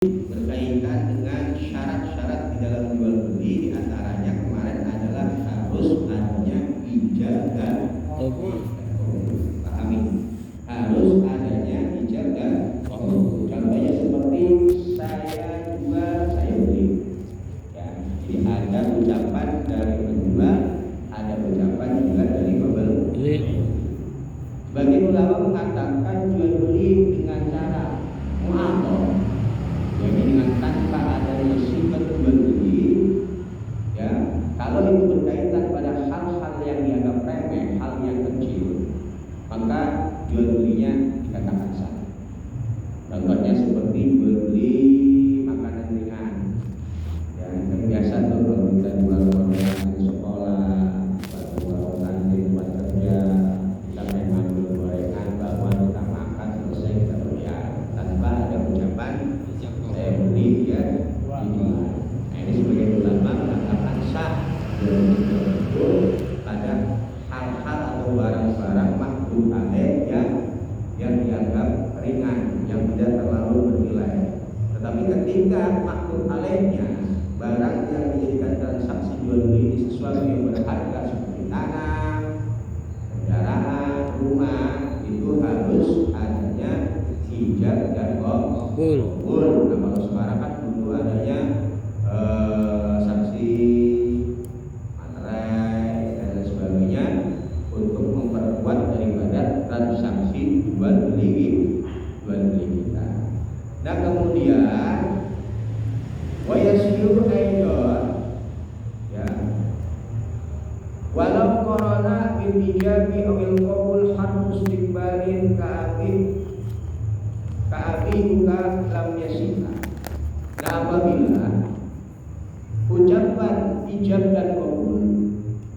berkaitan dengan syarat-syarat di dalam jual beli, diantaranya kemarin adalah harus adanya ijab dan qabul. Pahami? Harus adanya ijab dan qabul. Contohnya seperti saya jual, saya beli. Ya, jadi ada ucapan dari penjual, ada ucapan juga dari pembeli. Sebagian ulama mengatakan jual beli dengan cara mu'athar, jadi dengan tanpa adanya sifat jual beli, ya, kalau itu berkaitan pada hal-hal yang dianggap remeh, hal yang kecil, maka jual belinya dikatakan sah. Contohnya seperti jual beli makanan ringan, ya, yang biasa tuh kalau kita jual makanan di sekolah, jual di tempat kerja, kita memang jual gorengan, bakwan kita makan selesai kita bayar tanpa ada ucapan saya beli ya dijual. Nah, ini sebagai ulama mengatakan sah pada hal-hal atau barang-barang makruh alaih yang dianggap ringan, yang tidak terlalu bernilai. Tetapi ketika makruh alaihnya barang yang dijadikan transaksi jual beli sesuatu yang berharga seperti tanah, kendaraan, rumah, itu harus adanya ijab dan qabul. Nah, kalau sekarang kan dulu adanya saksi materai dan lain sebagainya untuk memperkuat daripada transaksi jual beli kita. Dan kemudian wayasiru aidon, ya, walau korona bil ijabi awil qabul harus istiqbalin ka'abi buka lam yasika. Nah, apabila ucapan ijab dan qabul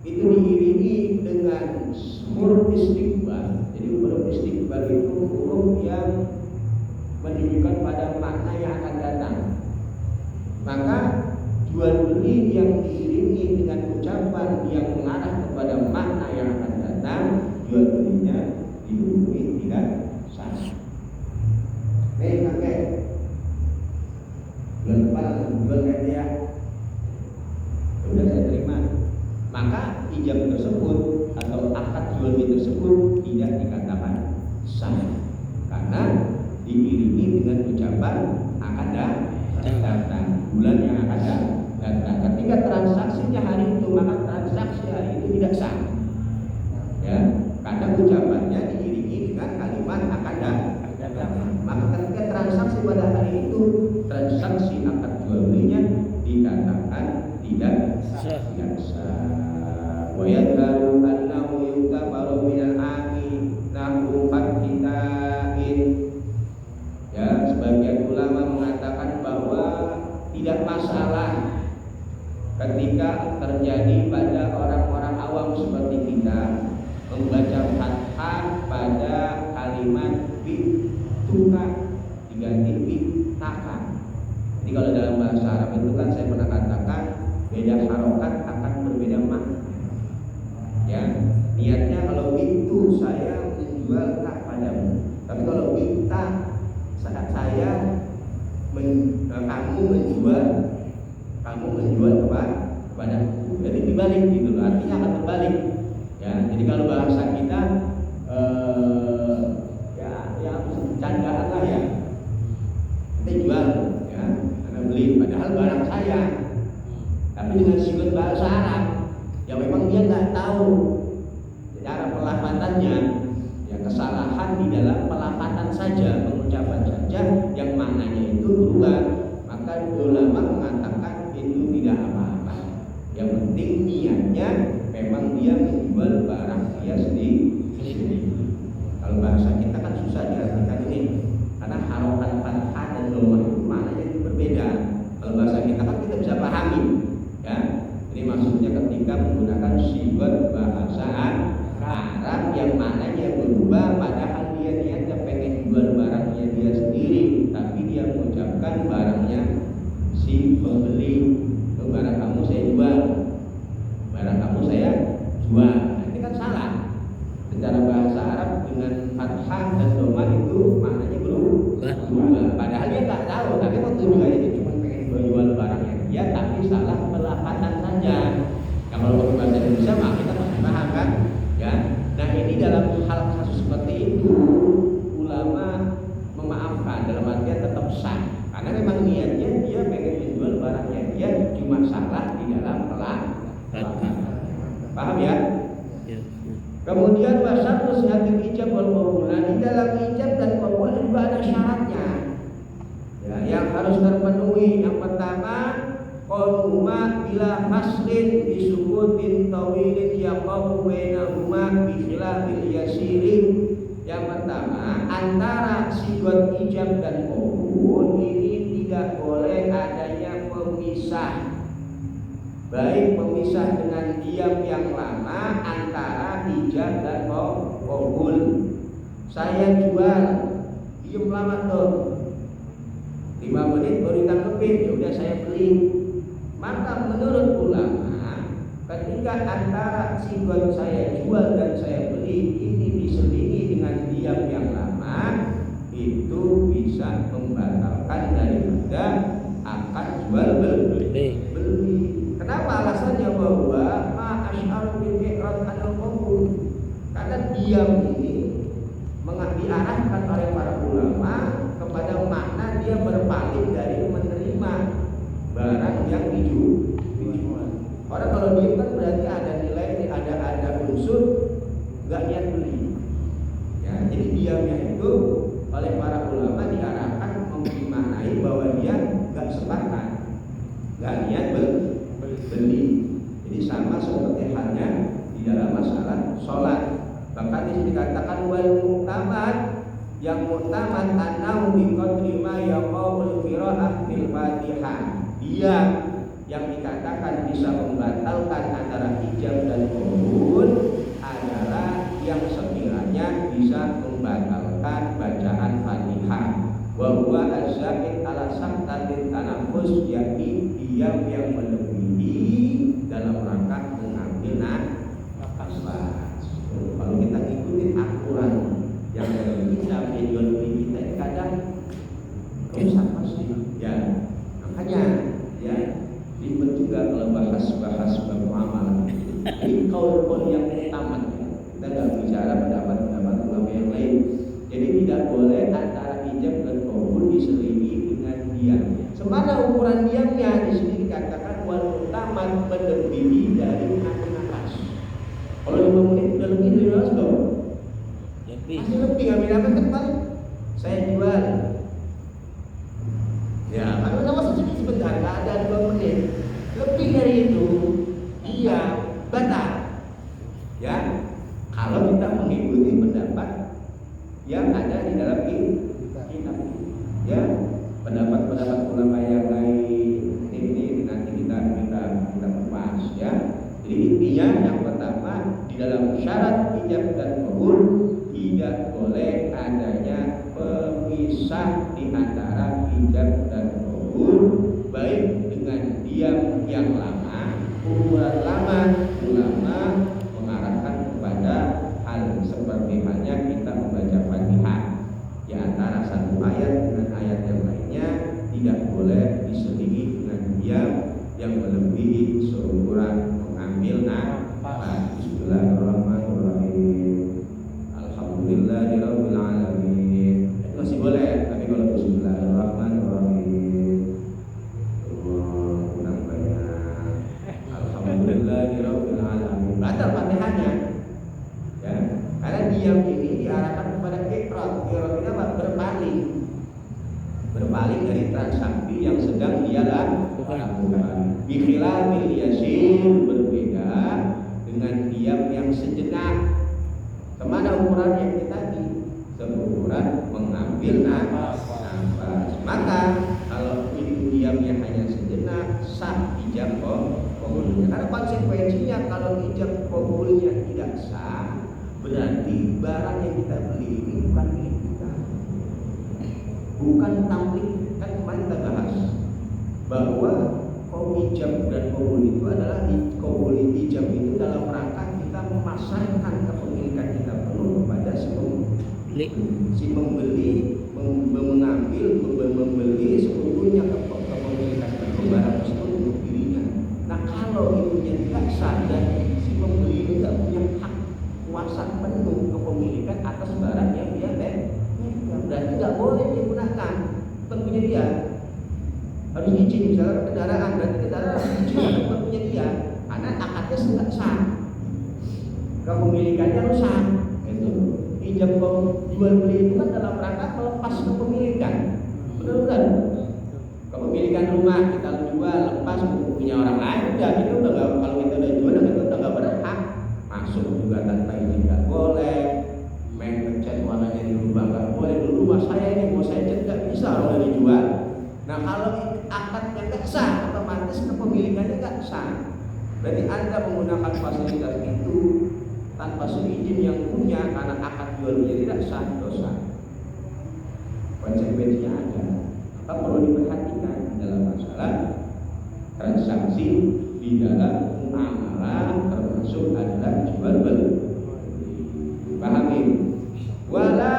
itu diiringi dengan huruf istiqbal. Jadi huruf istiqbal itu huruf yang menunjukkan pada makna yang akan datang. Maka jual beli yang diiringi dengan ucapan yang mengarah kepada makna yang akan datang, jual belinya dihukumi tidak sah. Kakek bulan depan jual dia, sudah saya terima. Maka ijab tersebut atau akad jual beli tersebut tidak dikatakan sah karena diiringi dengan ucapan akan datang, bulan yang akan datang. Ketika transaksinya hari itu, maka transaksi hari itu tidak sah, ya, karena ucapannya diiringi dengan kalimat akan datang. Maka ketika transaksi pada hari itu, transaksi akad jual belinya dikatakan tidak sah. Wa yadharu annahu yutabaru minal ami nahu fathitain. Ya, sebagian ulama mengatakan bahwa tidak masalah ketika terjadi pada orang-orang awam seperti kita membaca fathah pada kalimat bituka diganti bitaka. Jadi kalau dalam bahasa Arab itu kan saya pernah katakan beda harokat akan berbeda makna. Ya, niatnya kalau itu saya menjual tak padamu, tapi kalau bita saat saya kamu menjual kepadaku, jadi dibalik gitu, artinya akan berbalik. Ya, jadi kalau bahasa kita ya candaan lah ya, kita jual, ya, karena beli, padahal barang saya, tapi dengan sifat bahasa Arab, ya memang dia nggak tahu cara pelafatannya, ya kesalahan di dalam pelafatan saja, pengucapan saja, yang maknanya itu berubah. Maka ulama mengatakan itu tidak apa-apa. Yang penting niatnya memang dia menjual barang dia sendiri. Kalau bahasa kita kan susah diartikan ini, karena harokat fathah dan dhammah itu maknanya berbeda. Kalau bahasa kita kan kita bisa pahami, ya. Ini maksudnya ketika menggunakan sifat bahasa Arab yang maknanya berubah, padahal dia niatnya pengen jual barangnya dia sendiri, tapi dia mengucapkan barangnya si pembeli. Barang kamu saya jual, barang kamu saya jual. Nah, ini kan salah. Secara bahasa Arab dengan fathah dan dhammah itu maknanya berubah. Padahal dia nggak tahu, tapi mau tujuan syaratu sihatil ijab wal qabul. Nah, di dalam ijab dan qabul juga ada syaratnya. Ya, yang harus terpenuhi. Yang pertama, qauluma bila faslin bisukutin tawilin yaqamu bainahuma bi khilafil yasirin. Yang pertama, antara sigot ijab dan qabul ini tidak boleh adanya pemisah. Baik pemisah dengan diam yang lama antara ijab dan qabul. Saya jual, diam lama tuh 5 menit baru ditanggepin, ya udah saya beli. Maka menurut ulama, ketika antara sigot saya jual dan saya beli ini diselingi dengan diam yang lama, itu bisa membatalkan daripada akad jual beli. Kenapa? Alasannya bahwa ma'asy'aru bil iqrar anil qabul. Karena diam ini diarahkan oleh para ulama kepada makna dia berpaling dari menerima barang yang dijual. Orang kalau diam kan berarti ada nilai, ada unsur nggak niat beli. Ya, jadi diamnya itu oleh para ulama diarahkan memaknai bahwa dia nggak sepakat, nggak niat beli. Jadi sama seperti halnya di dalam masalah sholat. Bahkan di sini dikatakan wal mu'tamad, yang mu'tamad annahu bi qadri ma yaqawul qira'ah fil Fatihah. Dia yang dikatakan bisa membatalkan antara ijab dan qabul adalah yang sekiranya bisa membatalkan bacaan Fatihah. Wa huwa az-za'id ala saqtatin tanaffus, yakni diam yang melebihi dalam rangka mengambil nafas. Kalau kita ikutin aturan yang kita ideologi kita ini kadang rusak pasti. Ya, makanya ya ribet juga kalau bahas bermuamalah. Ini kaul yang tamat. Kita nggak bicara pendapat ulama yang lain. Jadi tidak boleh antara ijab dan qabul diselingi dengan diam. Semana ukuran diamnya di sini dikatakan wal tamat melebihi dari nafas. Kalau 5 menit udah lebih dari nafas dong. Masih lebih ngambil nafas kan paling saya jual. Ya, kalau nafas sedikit sebentar, nggak ada 2 menit. Lebih dari itu, iya batal. Ya, kalau kita mengikuti pendapat yang ada di dalam kitab. Ya, pendapat ulama yang lain ini nanti kita bahas ya. Jadi intinya yang pertama, di dalam syarat ijab dan qabul tidak boleh adanya pemisah di antara ijab dan qabul, baik dengan diam yang lama, ukuran lama. Ulama mengarahkan kepada hal seperti halnya kita membaca Fatihah, di antara satu ayat dengan ayat yang lainnya tidak boleh diselingi dengan diam yang melebihi seukuran mengambil nafas. Bismillahirrahmanirrahim. Alhamdulillahirabbil alamin. Itu masih boleh, tapi kalau Bismillahirrahmanirrahim kurang banyak. Alhamdulillahirabbil alamin. Batal Fatihahnya. Ya, karena diam ini diarahkan kepada iqrar. Iqrar itu apa? Berpaling dari transaksi yang sedang dia lakukan. Bikhilafil yasir, berbeda dengan diam yang sejenak. Kemana ukurannya kita tadi? Seukuran mengambil nafas. Maka kalau itu diamnya hanya sejenak, sah ijab qabulnya. Karena konsekuensinya kalau ijab qabulnya tidak sah, berarti barang yang kita beli ini bukan milik kita, bukan tamlik. Kan kemarin kita bahas bahwa ijab dan qabul itu adalah qabul ijab itu dalam rangka kita memasarkan kepemilikan kita penuh kepada si pembeli, membeli seluruhnya kepemilikan penuh barang tersebut untuk dirinya. Nah kalau itu tidak sah dan si pembeli itu tidak punya hak kuasa penuh kepemilikan atas barang yang dia pegang, dan tidak boleh digunakan. Tentunya dia harus izin, misalnya kendaraan, berarti kendaraan izin tentunya dia, karena akadnya sudah sah, kepemilikannya rusak. Itu ijab jual beli itu kan dalam rangka melepas kepemilikan. Benar kan? Kepemilikan rumah kita jual, lepas punya orang lain, udah kita udah gak, kalau kita udah jual kita udah gak berhak masuk juga tanpa izin, nggak boleh main ngecat warnanya dirubah, nggak boleh. Dulu rumah saya ini mau saya cat nggak bisa kalau udah dijual. Nah kalau akadnya nggak sah, otomatis kepemilikannya nggak sah. Berarti Anda menggunakan fasilitas itu tanpa seizin yang punya, karena akad jual beli tidak sah, dosa. Konsekuensinya ada. Maka perlu diperhatikan dalam masalah transaksi di dalam muamalah, termasuk adalah jual beli. Pahami? Wala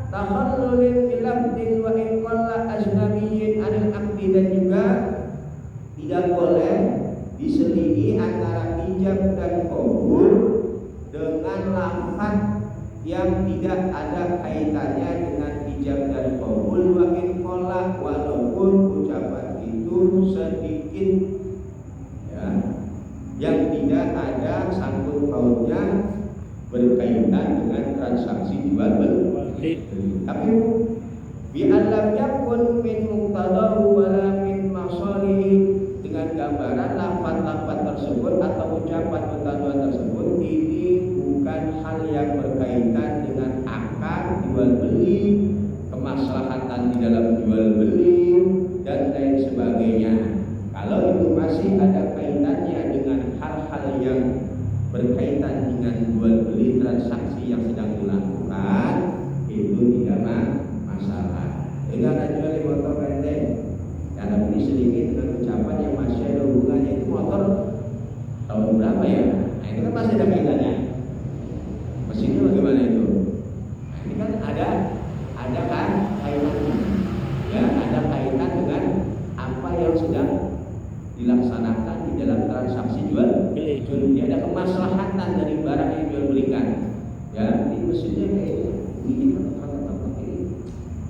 takhallulin bilabdin wa in qalla ajnabiyyin anil aqdi, dan juga tidak boleh diselingi antara ijab dan qabul dengan lafaz yang tidak ada kaitannya dengan ijab dan qabul. Wa in qalla, walaupun ucapan itu sedikit ya, yang tidak ada sangkut pautnya berkaitan dengan transaksi jual beli. Tapi bi'allam yakun min muqtadahu wala min masalihi, dengan gambaran lafaz-lafaz tersebut atau ucapan tersebut ini bukan hal yang berkaitan dengan akad jual beli, kemaslahatan di dalam jual beli dan lain sebagainya. Kalau itu masih ada kaitannya dengan hal-hal yang berkaitan dengan jual beli transaksi yang sedang dilakukan, itu tidak masalah. Jadi ada jual motor pendek, ada beli sedikit dengan ucapan yang masih ada hubungannya. Itu motor tahun berapa ya? Nah itu kan masih ada kaitannya. Mesinnya bagaimana itu? Nah, ini kan ada kan kaitannya. Ya, ada kaitan dengan apa yang sedang dilaksanakan di dalam transaksi jual beli. Dia ada kemaslahatan dari barang yang jual belikan. Ya, di mesinnya kayak ini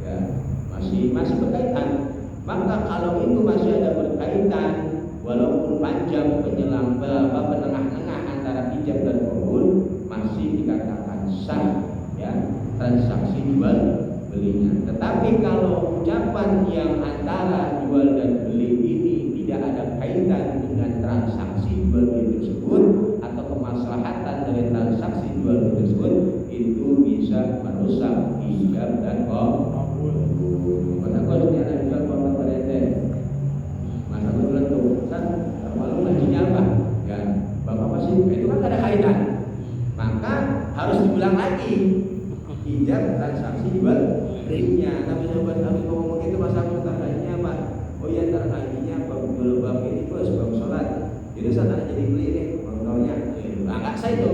ya, masih berkaitan. Maka kalau itu masih ada berkaitan, walaupun panjang penengah-tengah antara ijab dan qabul, masih dikatakan sah ya transaksi jual belinya. Tetapi kalau ucapan yang antara jual dan beli ini tidak ada kaitan dengan transaksi jual beli tersebut atau kemaslahatan dari transaksi jual beli tersebut, itu bisa merusak ijab dan qabul. Karena kalau dia ada jual motor pendek, masa bulan tuh, kan malu gajinya apa? Ya, bapak masih itu kan ada kaitan. Maka harus diulang lagi ijab transaksi jual belinya. Tapi sobat kami ngomong itu masa mutahanya apa? Oh iya, ntar hajinya bab ini bos, bab sholat. Jadi sana jadi beli nih motornya. Enggak sah itu.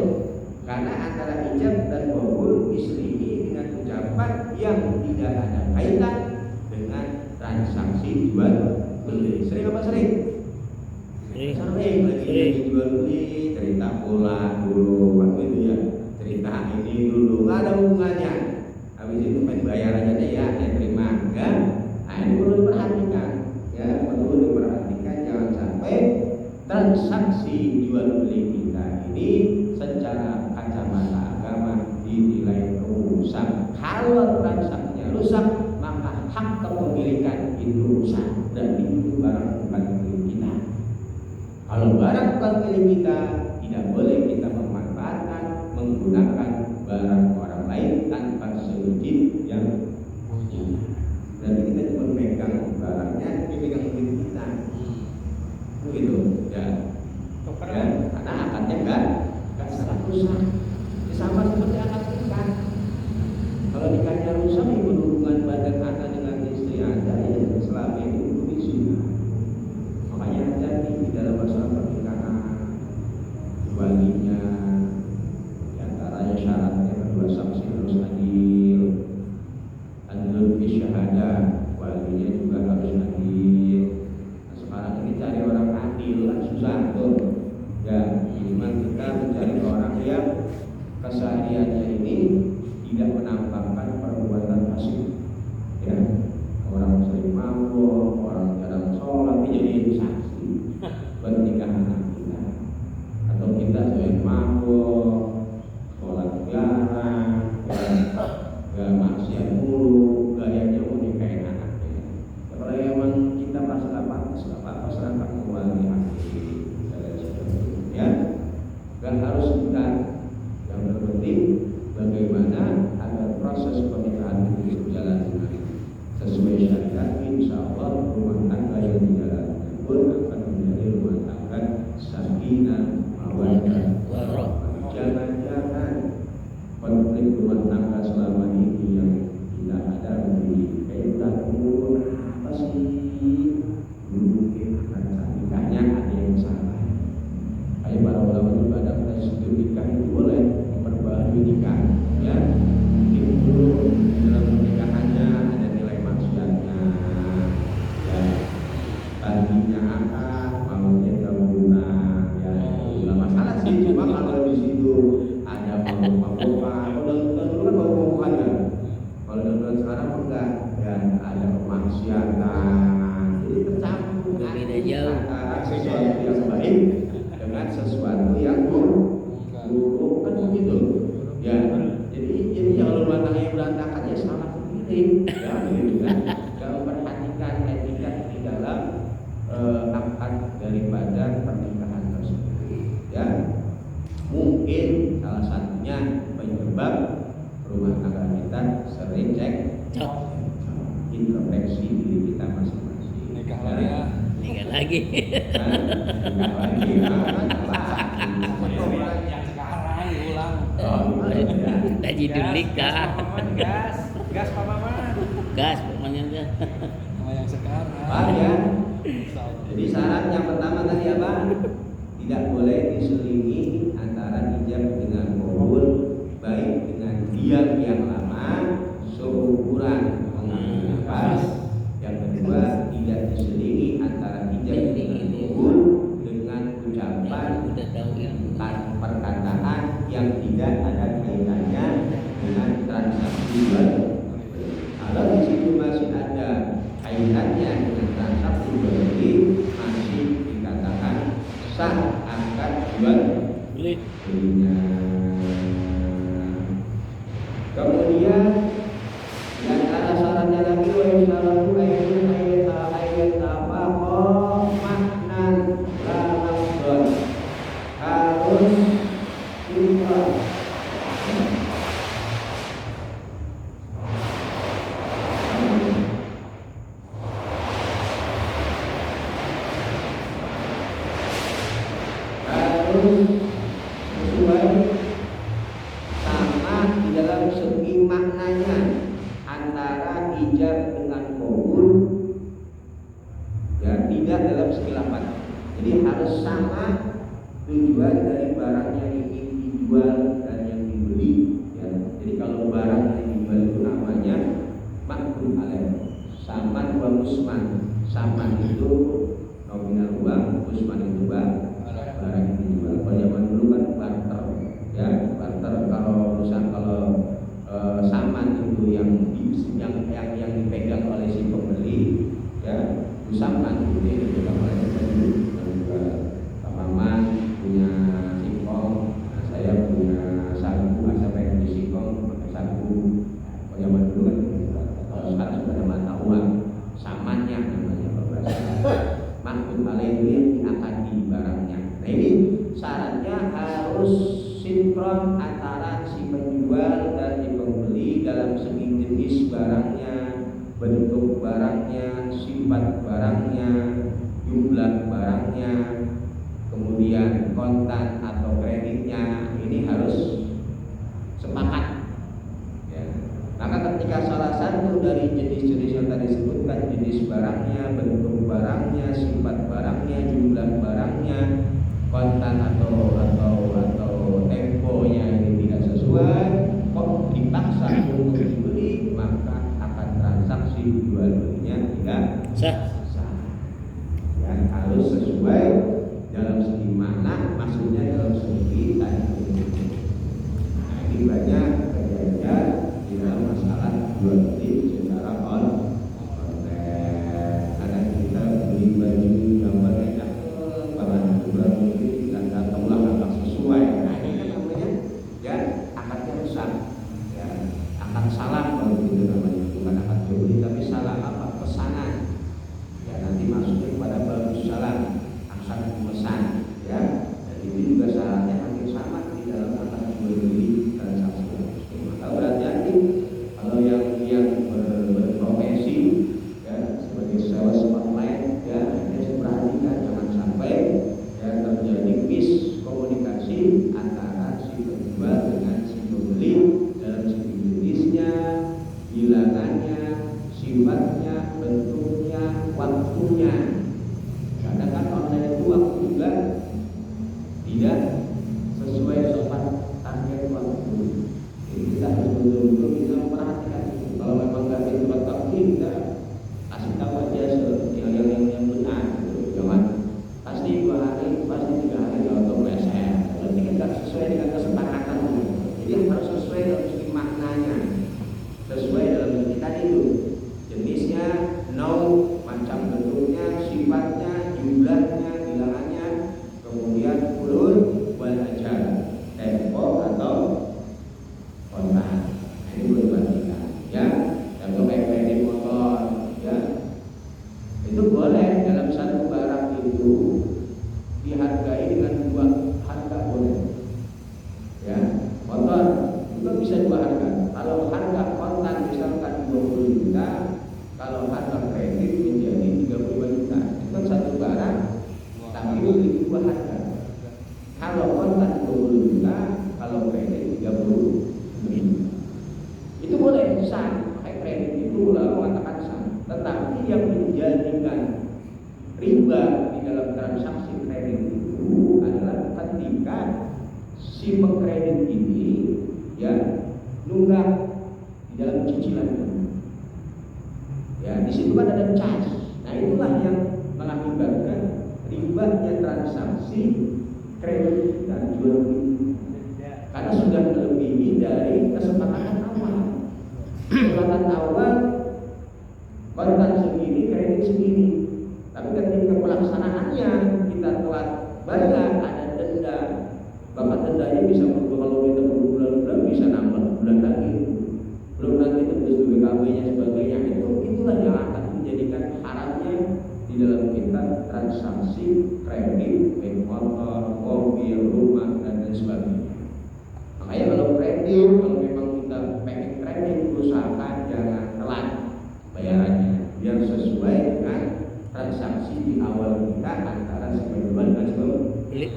Karena antara ijab dan qabul diselingi dengan ucapan yang tidak ada kaitan dengan transaksi jual beli. Sering apa sering? Sering lagi jual beli, cerita pulang dulu waktu itu ya, cerita ini dulu nggak ada hubungannya. Habis itu main bayar aja deh ya, terima enggak? Nah ini perlu diperhatikan ya, perlu diperhatikan jangan sampai transaksi jual beli kita ini secara kacamata agama dinilai rusak. Kalau transaksinya rusak, maka hak kepemilikan itu rusak dan itu barang bukan milik kita. Kalau barang bukan milik kita, tidak boleh kita memanfaatkan menggunakan barang orang lain tanpa seizin yang punya. Dan kita cuma megang barangnya, megang milik kita. Begitu ya. Ya, karena akadnya enggak sangat rusak. Sama seperti akad nikah. Kalau nikahnya rusak, itu hubungan badan Anda dengan istri Anda yang selama ini itu zina. Makanya hati-hati di dalam masalah pernikahan. hatinya akad, maunya gabungan, ya nggak masalah sih. Cuma kalau di situ ada mabuk-mabukan, kalau dulu kan mabuk-mabukan kan. Kalau dalam sekarang enggak, dan ada kemaksiatan, jadi tercampur antara sesuatu yang baik dengan sesuatu yang buruk kan begitu. Ya, jadi kalau rumah tangganya berantakan ya salah sendiri, ya begitu kan. Kalau perhatikan etika di dalam akad daripada pernikahan tersebut, ya mungkin salah satunya penyebab rumah tangga kita sering cek introspeksi diri kita masing-masing. Nikah lagi ya. Nikah lagi Yang sekarang diulang. Gaji nikah. Gas Pak Maman. Gas pokoknya dah. Sama yang sekarang. Ya. Jadi syarat yang pertama tadi apa? Tidak boleh diselingi antara hijab dengan qabul, baik dengan diam yang lama, seukuran mengenai. Yang kedua, tidak diselingi antara hijab dengan qabul dengan ucapan perkataan yang tidak ada kaitannya dengan transaksi jual. Kalau di situ masih ada kaitannya dengan transaksi jual beli, masih dikatakan sah akad jual belinya. Kemudian di antara syaratnya lagi wa syaratu ayat apa maknan la lafzon, harus ikhlas. Sesuai sama di dalam segi maknanya antara ijab dengan qabul, ya tidak dalam segi lafaz. Jadi harus sama tujuan dari barang yang ingin dijual dan yang dibeli, ya. Jadi kalau barang yang dijual itu namanya makbul alaih, saman wa musman. Saman itu nominal uang, musman itu barang yang dijual. Kalau zaman dulu kan barter, ya barter. Kalau misal saman itu yang dipegang oleh si pembeli, ya saman itu yang dipegang oleh si pembeli. Pak Maman punya singkong, nah saya punya sagu, saya pengen di singkong pakai sagu. Kalau zaman dulu kan, kalau sekarang sudah ada mata uang, samannya namanya makbul alaih itu yang diakadi barangnya. Nah ini syaratnya harus sinkron antara si penjual dan si pembeli dalam segi jenis barangnya, bentuk barangnya, sifat barangnya, jumlah barangnya, kemudian kontan atau kreditnya. Ini harus sepakat, ya. Maka ketika salah satu dari jenis-jenis yang tadi disebutkan, jenis barangnya, bentuk barangnya, sifat barangnya, jumlah barangnya, kontan atau temponya ini tidak sesuai, kok dipaksa untuk dibeli, maka akan transaksi jual belinya tidak sah. Yang harus sesuai dalam segi makna, maksudnya dalam segi tadi. Nah ini banyak kejadian di dalam masalah jual beli secara online. Ada kita beli baju gambarnya cakep, barang jual beli dan datanglah agak sesuai. Nah ini kan namanya ya akadnya rusak, ya akad salah kalau begitu namanya, bukan akad jual beli tapi salah apa pesanan. Ya nanti masuknya kepada bagus salah akad pemesan, ya. Dan itu juga syaratnya hampir sama di dalam akad jual beli transaksi. Maka berhati-hati kalau yang berprofesi, ya sebagai sales online, ya harus perhatikan jangan sampai ya terjadi miskomunikasi antara si penjual dengan si pembeli dalam segi jenisnya, bilangannya, sifatnya, bentuknya, waktunya. Kadang kan online itu waktu juga tidak sesuai tepat target waktu. Jadi kita harus betul-betul bisa memperhatikan itu. Kalau memang nggak tepat waktu, kita kasih tahu aja yang benar. Jangan jumlahnya, bilangannya, kemudian ulun wal ajal, tempo atau kontan. Nah, ini boleh diperhatikan ya. Contoh kayak kredit motor ya, itu boleh dalam satu barang itu dihargai dengan dua harga, boleh ya. Motor juga bisa dua harga. Kalau harga kontan misalkan 20 juta, kalau harga kredit menjadi 35 juta. Itu kan satu barang tapi memiliki dua harga. Kalau kontan 20 juta, kalau kredit 30 juta. Itu boleh sah, kayak kredit itu lalu mengatakan sah. Tetapi yang menjadikan riba di dalam transaksi kredit itu adalah ketika si pengkredit ini ya nunggak di dalam cicilan. Ya, di situ kan ada cas. Nah, itulah yang mengakibatkan ribanya transaksi kredit dan jual beli. Karena sudah melebihi dari kesepakatan awal. Kesepakatan awal kontan segini, kredit segini. Tapi ketika pelaksanaannya kita telat bayar, ada denda. Bahkan dendanya bisa berubah, kalau kita berbulan-bulan bisa nambah bulan lagi. Belum nanti tembus BKB-nya sebagainya. Itulah yang akan menjadikan haramnya di dalam kita transaksi kredit, baik motor, mobil, rumah dan lain sebagainya. Makanya kalau kredit, kalau memang kita pengen kredit, usahakan jangan telat bayarannya, biar sesuai dengan transaksi di awal kita antara si penjual dan si pembeli.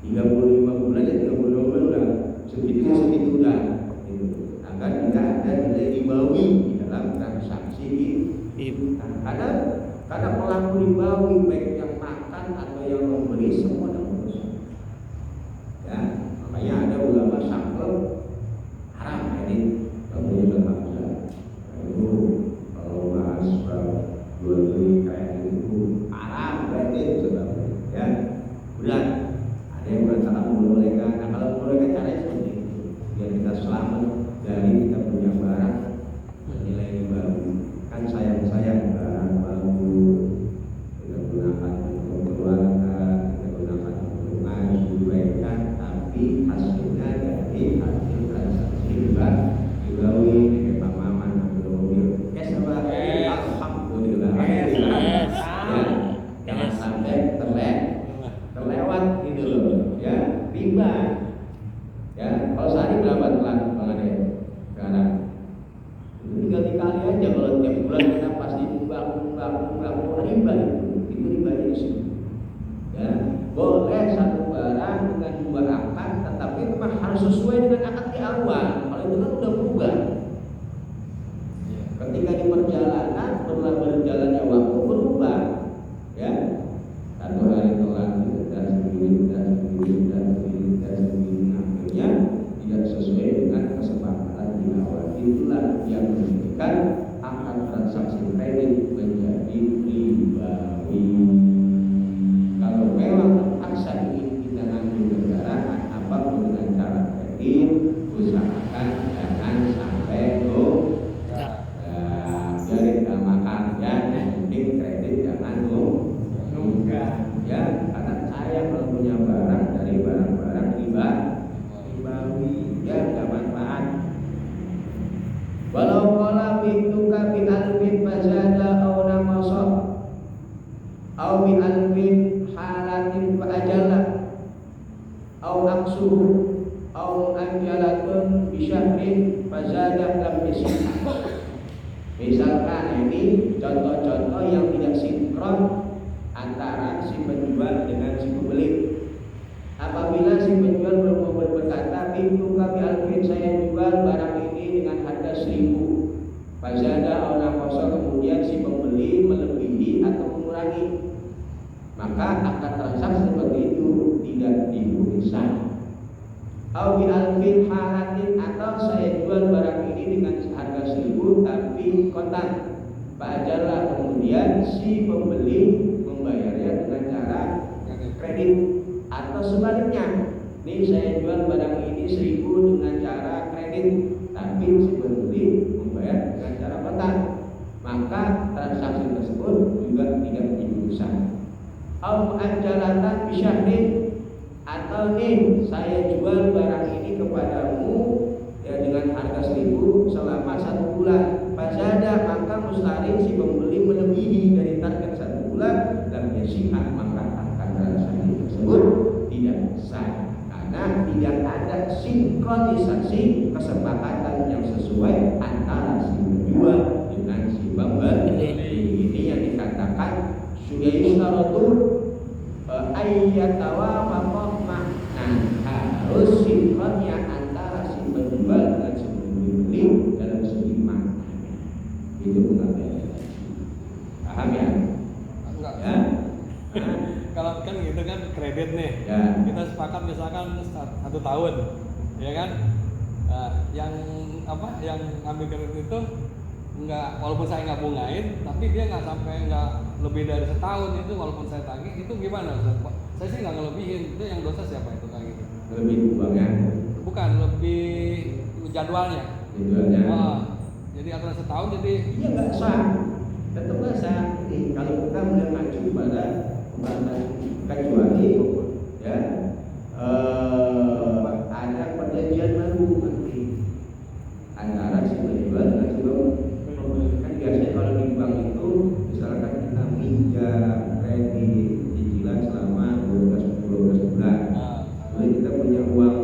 35 bulan ya 35 bulan udah segitu udah gitu. Agar tidak ada nilai ribawi di dalam transaksi itu. Karena pelaku ribawi baik yang makan atau yang membeli semua dalam dosa. Ya, makanya ada ulama saklek haram ini kalau dalam bahasa. Itu kalau bahas jual beli kayak itu haram berarti sudah ya. Berat. Ada yang mengatakan membolehkan. Nah, kalau membolehkan caranya seperti itu, biar kita selamat dari kita punya barang bernilai ribawi. Kan sayang barang baru kita gunakan untuk keluarga, kita gunakan untuk ngaji kebaikan, tapi hasilnya dari hasil transaksi ribawi kayak Pak Maman atau mobil. Alhamdulillah. Jangan sampai terlewat gitu loh ya, riba ya. Kalau sehari berapa telan Bang Ade sekarang? Tinggal dikali aja. Kalau tiap bulan kita pasti riba itu ribanya di sini ya. Boleh satu barang dengan dua akad, tetapi memang harus sesuai dengan akad di awal. Kalau itu kan udah berubah ketika di perjalanan, berjalannya waktu berubah ya. Satu hari telat dan segini, akhirnya tidak sesuai dengan kesepakatan di awal. Itulah yang menjadikan akad transaksi kredit menjadi ribawi. Kalau memang terpaksa ingin kita ngambil kendaraan apapun dengan cara kredit, usahakan jangan sampai biarin gak makan ya. Yang penting kredit jangan nunggak ya, karena saya kalau punya barang dari barang-barang ribawi ya, gak manfaat. Walau qala bituka bi alfin fazada aw naqasa aw bi alfin halatin fa ajalla aw aqsu aw anjalatun bi syahrin fazada lam yasih. Misalkan ini contoh-contoh yang tidak sinkron antara si penjual dengan si pembeli. Apabila si penjual berkata, "Itu kami alfin, saya jual barang ini dengan harga 1000." Fazada aw naqasa, kemudian si pembeli melebihi atau mengurangi, maka akad transaksi seperti itu tidak dihukum sah. Aw bi alfin halatin, atau saya jual barang ini dengan harga 1000 tapi kontan. Fa'ajallah, kemudian si pembeli membayarnya dengan cara kredit, atau sebaliknya. Nih saya jual barang ini 1000 dengan cara kredit, tapi si pembeli membayar dengan cara kontan. Maka transaksi tersebut juga tidak dihukum sah. au ajalatan bisyahrin, atau nih saya jual barang ini kepadamu ya dengan harga 1.000 selama 1 bulan. Fazada, maka mustari si pembeli melebihi dari target 1 bulan, dan yasihat, maka akan transaksi tersebut tidak sah karena tidak ada sinkronisasi kesepakatan yang sesuai antara si penjual dengan si pembeli. Ini yang dikatakan suyaisyaratu ayyatawa makna, harus sinkronnya antara si penjual dan si pembeli dalam segi maknanya. Itu pengertiannya. Paham ya? Enggak. Ya. Kalau kan gitu kan kredit nih. Ya. Kita sepakat misalkan 1 tahun, ya kan? Nah, yang ngambil kredit itu enggak, walaupun saya nggak bungain, tapi dia nggak lebih dari setahun itu, walaupun saya tagih, itu gimana Ustaz? Saya sih nggak ngelebihin, itu yang dosa siapa itu kayak gitu? Lebih uangnya. Bukan, lebih jadwalnya. Jadwalnya. Oh, jadi aturan setahun jadi Iya nggak sah, tetap nggak sah. Ini kalau kita mulai maju pada pembahasan kecuali ya ada perjanjian baru nanti antara si penjual dengan si pembeli. Kan biasanya kalau di bank itu misalkan kita minjam kredit cicilan selama 12 bulan. Lalu kita punya uang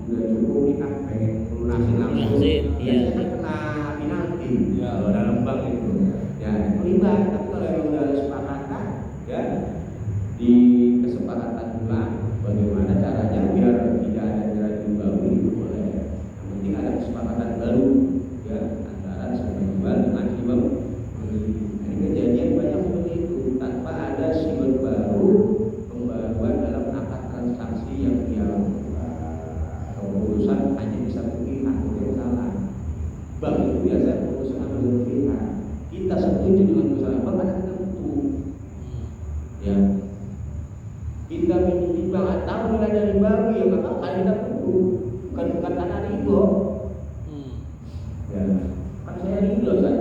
udah cukup nih kan pengen lunasin langsung. Biasanya kan kena penalti kalau dalam bank itu. Ya itu riba. Tapi kalau yang udah sepakatan ya di kesepakatan bulan, bagaimana caranya biar tidak ada nilai ribawi, itu boleh. Yang penting ada kesepakatan baru ya antara si penjual dengan si pembeli. Ini kejadian banyak seperti itu tanpa ada simbol baru, pembaruan dalam akad transaksi yang keputusan hanya bisa pilih akad yang salah. Bank itu biasa keputusan ambil pilihan. Kita setuju dengan usaha bank, ada kita butuh. Ya. Kita minjem di bank atau mulai dari baru ya nggak apa-apa, kita butuh. Bukan karena riba. Ya. Kan saya riba kan.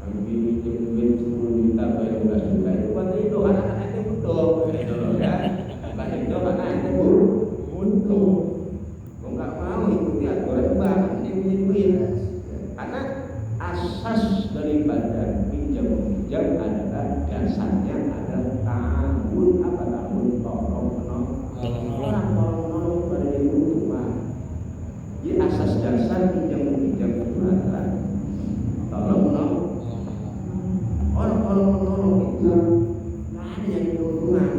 Ambil minjem duit 10 juta bayar 12 juta itu bukan riba, karena itu butuh. Ya. Bukan riba karena itu butuh. Mau nggak mau ikuti aturan bank, ini punya duit. Karena asas daripada pinjam meminjam adalah dasarnya adalah tahun tolong menolong pada yang butuh. Jadi asas dasar pinjam meminjam itu adalah tolong menolong. Orang itu nggak ada yang keuntungan.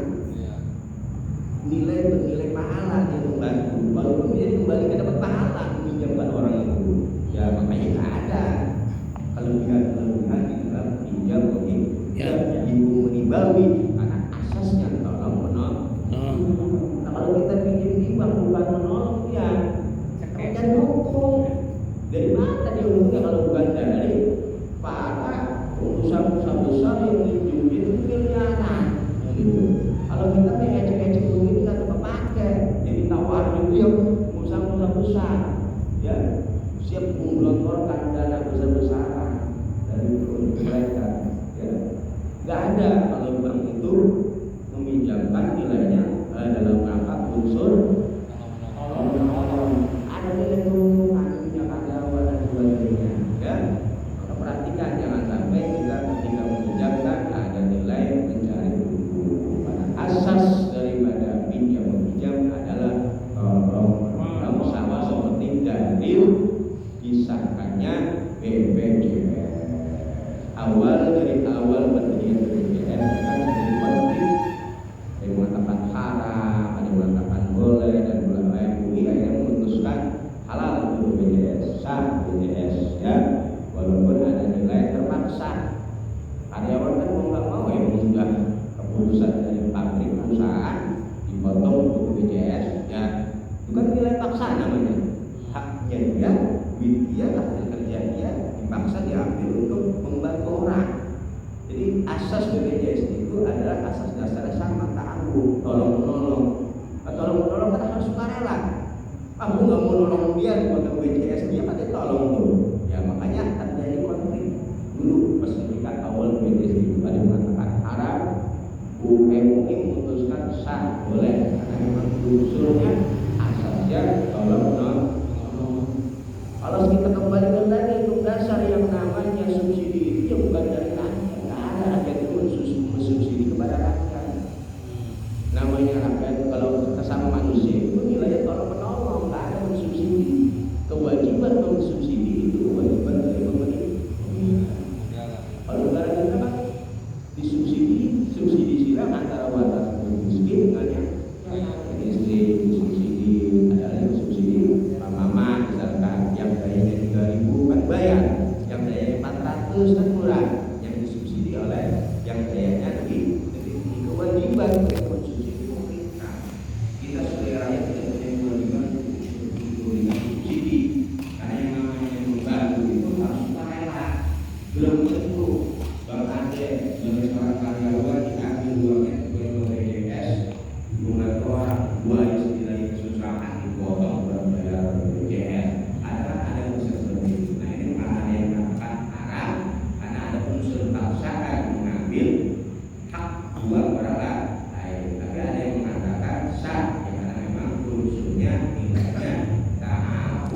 Nilai bernilai pahala dia membantu, walaupun dia kembali ke dapat pahala meminjamkan orang itu. Ya makanya nggak ada kelebihan di dalam pinjam ibu ribawi karena asasnya tolong menolong. Nah kalau kita pinjam di bank bukan menolong dia, kan hukum. Dari mana dia hukumnya kalau bukan dari para pengusaha besar yang minjemin miliaran gitu. Kalau kita ecek-ecek duit kita tetap pakai, jadi tawarin dia pengusaha besar ya siap menggelontorkan dana besar-besaran dari produk mereka ya. Nggak ada kalau bank itu meminjamkan nilainya dalam rangka unsur ada nilai keuntungan punya karyawan dan sebagainya ya. Maka perhatikan jangan sampai kita ketika meminjamkan ada nilai mencari untung. Pada asas daripada pinjam meminjam adalah tolong sama seperti dalil disahkannya BPJS. Dari awal berdirinya BPJS kan menjadi konflik. Ada yang mengatakan haram, ada yang mengatakan boleh, dan MUI akhirnya memutuskan halal untuk BPJS, sah BPJS ya, walaupun ada nilai terpaksa. Karyawan kan mau nggak mau ya sudah keputusan dari pabrik perusahaan dipotong untuk BPJS ya, bukan nilai paksa namanya, haknya dia, duit dia, hasil kerja dia dipaksa diambil untuk membantu orang. Jadi asas BPJS itu adalah asas dasar sama ta'awun, tolong menolong. Tolong menolong kan harus sukarela. Aku nggak mau nolong dia kepada BPJS, dia pasti tolong dulu. Ya makanya terjadi konflik dulu pas ketika awal BPJS itu ada mengatakan haram, MUI uang orang lain. Tapi ada yang mengatakan sah, karena memang unsurnya nilainya tahap.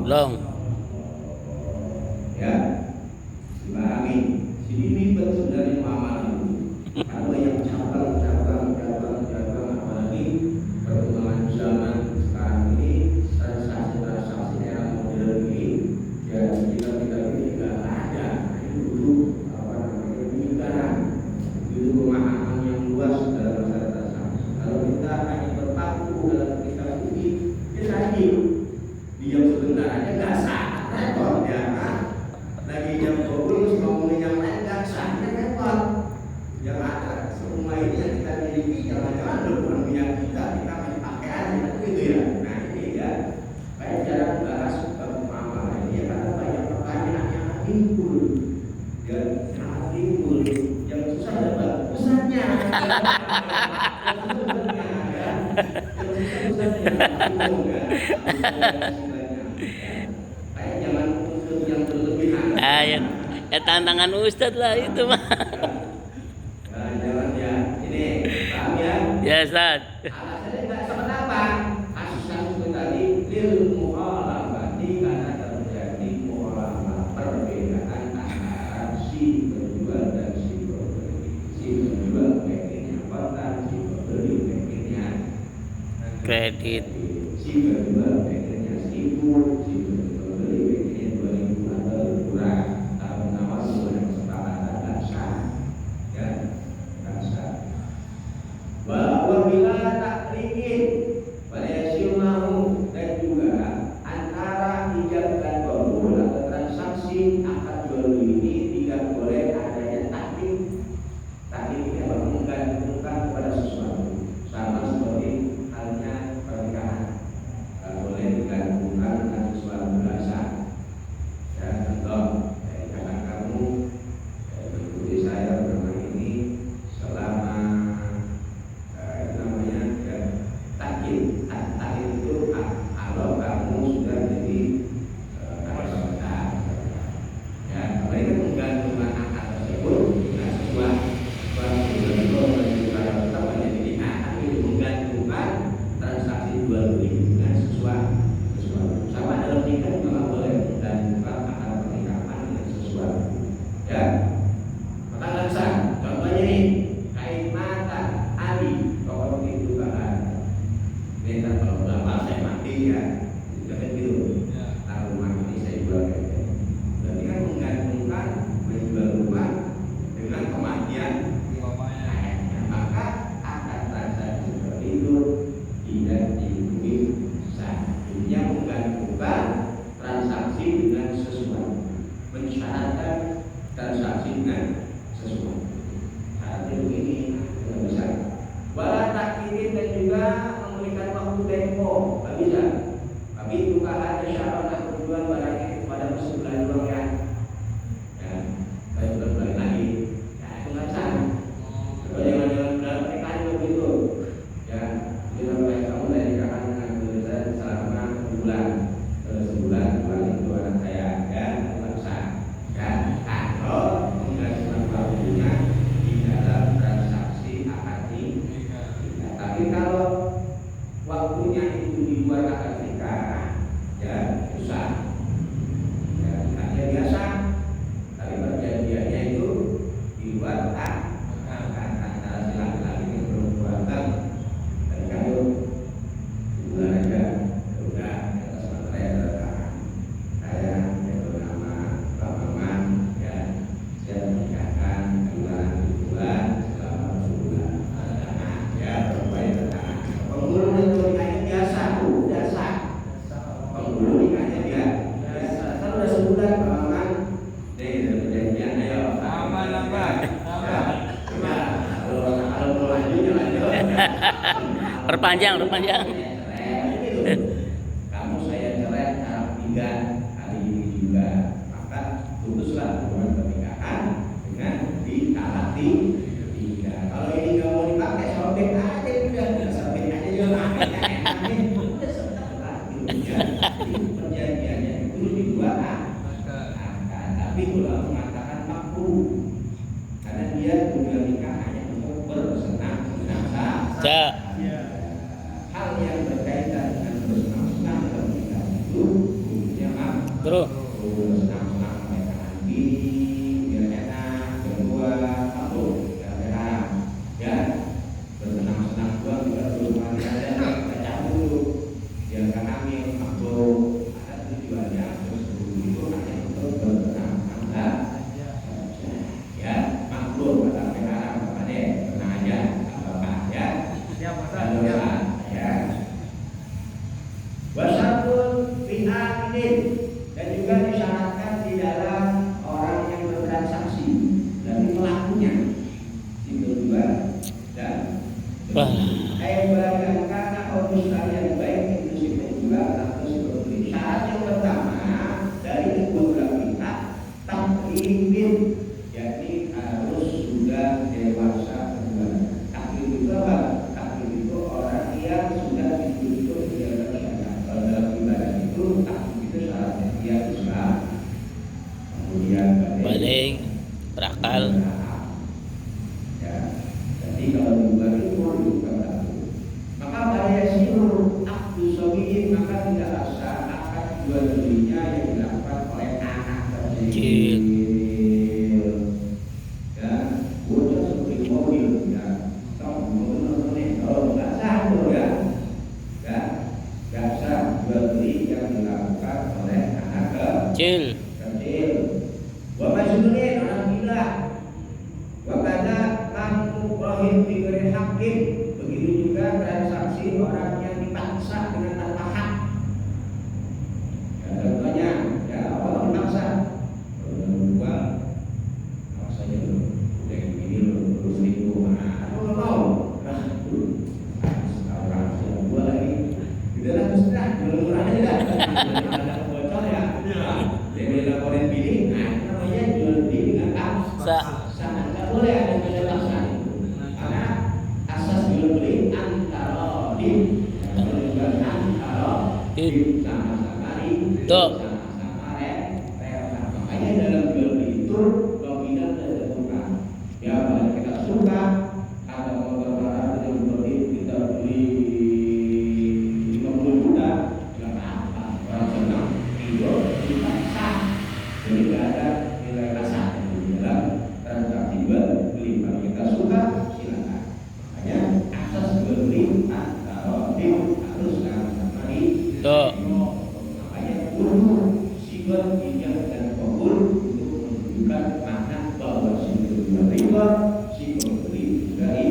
Long. Ya, dipahami. Sini sebenarnya muamalah itu. Kalau yang cabang, apalagi perkembangan zaman sekarang ini, transaksi era modern ini, ya kita ini tidak ada. Itu dulu pemikiran, itu pemahaman yang luas dalam masalah transaksi. Kalau kita hanya berpaku dalam kita ini, kita diam sebentar aja nggak sah, repot ya. Lagi jam 12 ngomongin yang lain nggak sah, repot. Yang ada semua ini yang kita miliki jangan-jangan bukan punya kita masih pakai aja gitu ya. Nah ini ya, saya jarang bahas pemahaman ini ya, karena banyak pertanyaan yang timbul ya, yang susah dapat pusatnya ya. Kayak jangan untuk yang berlebihan. Ya tantangan Ustadz lah itu mah. Jangan ya, ini paham ya? Ya Ustaz. Alasannya nggak seperti apa? Kasus-kasus tadi lil muhalafati karena terjadi muhalafah perbedaan antara si penjual dan si pembeli. Si penjual pengennya kontan, si pembeli pengennya Kredit. Si penjual pengennya sibuk, si pembeli pengennya 2.000 atau lebih kurang. Tahun awal sudah kesepakatan dan sah. Ya, rasa bahwa bila tak ringin pada siumahu dan juga antara ijab dan kabul atau transaksi akad jual beli ini tidak boleh adanya taklif. Taklif ini menggantungkan kepada sesuatu, sama seperti halnya pernikahan. Tak boleh digantungkan dengan sesuatu dasar. Ya, contoh, jangan kamu mengikuti saya bersama ini selama namanya ya, taklif. Taklif itu kalau kamu sudah jadi karyawan, ya mereka menggantungkan akad tersebut dengan sebuah menggantungkan transaksi jual beli dengan sesuatu. Sama dalam nikah juga boleh menggantungkan akad pernikahan dengan sesuatu. Ya, maka langsung contohnya nih kain mata Ali tokoh itu bahan. Ini kan kalau lama saya mati ya, jangan gitu. Taruh rumah ini saya jual kayak berarti kan menggantungkan menjual rumah dengan kematian ayahnya. Maka akan transaksi seperti itu tidak diikuti sah. Intinya menggantungkan transaksi dengan sesuatu, mensyaratkan transaksi dengan sesuatu. Saat itu ini tidak bisa. Wala takdirin dan juga memberikan waktu tempo, tak bisa. Tapi itu hanya syarat atau tujuan barangnya kepada sebulan doang ya. Ya, saya sudah mulai lagi. Ya, itu nggak sah. Kalau jangan-jangan dalam pernikahan begitu. Ya, kita mulai kamu dari nikahan dengan saya selama sebulan, 2 itu anak saya, ya, itu nggak sah. Ya, kalau menggantungkan waktunya di dalam transaksi akad nikah. Tapi kalau waktunya itu di luar akad nikah, ya susah. Ya, hanya biasa. Tapi perjanjiannya itu di luar antara si laki-laki dan perempuan. Dan kalau bulan aja udah atas materai saya yang bernama Pak Maman, ya saya menikahkan bulan selama sebulan. Ya terbaik tangan. Penghulu itu nikahnya biasa, udah sah. Penghulu nikahnya biasa. Kan udah sebulan Pak Maman. Nih udah perjanjian, ayo. Aman. Kalau mau lanjut ya lanjut. Perpanjang. Kamu saya cerai tahap 3 hari ini juga, maka putuslah hubungan pernikahan dengan ditolak 3. Kalau ini nggak mau dipakai sobek aja udah sobek aja juga makanya enak nih udah setelah ya. Perjanjiannya itu dibuat tapi ulama mengatakan makruh karena dia tunggal nikahan Tak. Hal yang berkaitan dengan bersenang-senang dalam kita itu hukumnya Terus. bersenang-senang pakai kanan kiri biar enak, kedua satu haram ya, bersenang-senang dua juga belum ada baca dulu biar kanan yang makhluk ada tujuannya terus itu hanya untuk bersenang-senang ya, makhluk pakai haram kepada tenang aja apa ya. Ya. Wasabun fi'aminin, dan juga disyaratkan di dalam orang yang bertransaksi dari pelakunya itu juga dan karena orang sekalian baik inklusif juga atau seperti syarat yang pertama dari kedua belah pihak taklimin, yakni harus sudah dewasa kedua. Taklim itu apa? Orang yang sudah dituntut menjalankan syariat. Kalau dalam ibadah itu taklim itu syaratnya dia bisa, kemudian Balik. Berakal. ya. Jadi kalau dibuat itu bukan taklim. Maka pada siru akdu sobiin maka tidak sah akad jual belinya yang dilakukan oleh anak kecil. Ya, bocah seperti mobil ya. Kecil. Wa majnunin orang gila. Wa kada lampu rohim bigri hakim. Begitu juga transaksi orang yang dipaksa dengan tanpa hak. Ya, contohnya ya orang dipaksa. Uang apa saja dulu. Udah ini terus itu mana? Aku mau. Nah, orang yang gua lagi. Udahlah sudah, jual aja dah. Bocor ya. Dia laporin pilih, nah itu namanya jual beli dengan paksa. Sangat boleh ada jual paksa itu, karena asas jual beli antara sama-sama sama-sama makanya dalam jual beli itu dominan dan tentukan. Ya kalau kita suka ada motor barang yang beli kita beli 50 juta, nggak apa-apa, orang senang hidup dipaksa. Jadi tidak ada nilai rasa di dalam transaksi jual beli. Kalau kita suka silakan. Makanya asas jual beli antara harus sama-sama Tuh. makanya kudu sifat ijab dan kabul untuk menunjukkan makna bahwa sifat riba sifat beli dari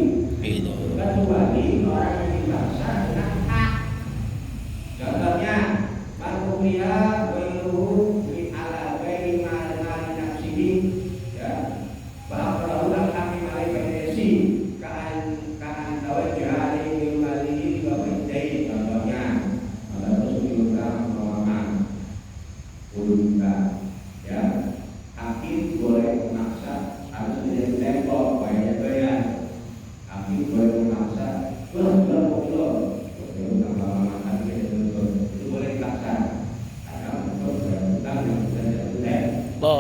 Gitu. kecuali orang yang dipaksa dengan hak. Contohnya makruhnya wairuhu ala bayi mali nafsihi ya bahwa ulang kami mali penesi kaan tawajjah alaihi malihi wa baidai. Contohnya ada Rasulullah Muhammad ulunta ya hakim boleh memaksa harus menjadi tembok bayar hakim boleh memaksa itu boleh dipaksa karena untuk utang yang sudah jatuh Bo.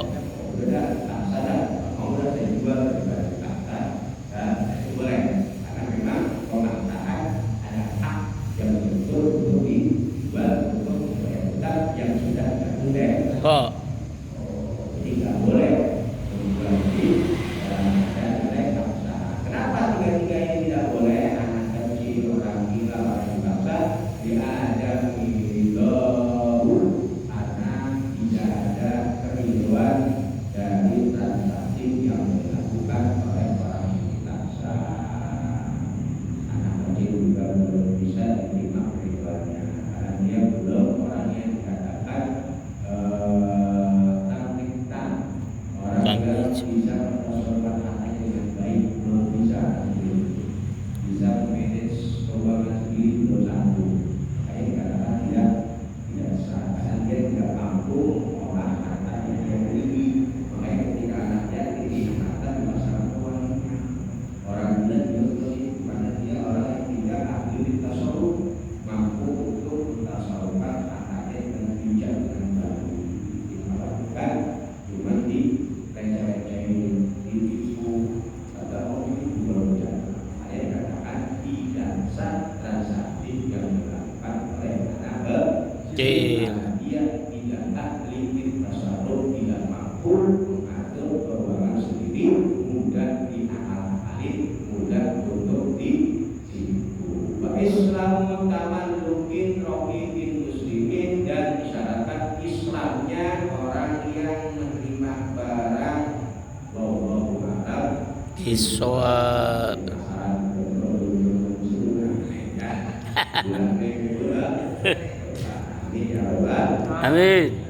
sudah paksa dan mau sudah saya jual daripada dipaksa itu boleh karena memang pemaksaan ada hak yang betul untuk dijual untuk membayar utang yang sudah jatuh Bo. jadi nggak boleh menjual beli dan ada paksa. Kenapa tiga-tiga ini tidak boleh? Anak kecil, orang gila, orang dipaksa, dia ada ridho, anak tidak ada kerinduan dari transaksi yang dilakukan oleh orang yang dipaksa. Anak kecil juga belum bisa diterima kerinduannya karena dia belum orang yang dikatakan tangkitang, orang yang bisa mengontrol hartanya dengan baik, belum bisa manage keuangan sendiri, belum sanggup. Kayak Cil. Dia tidak ahli tasarruf, tidak mampu mengatur keuangan sendiri, mudah diakal-akali, mudah untuk ditipu. Islam tamallukin rohibin muslimin, dan disyaratkan Islamnya orang yang menerima barang. Wallahu a'lam. Iswat. Amin.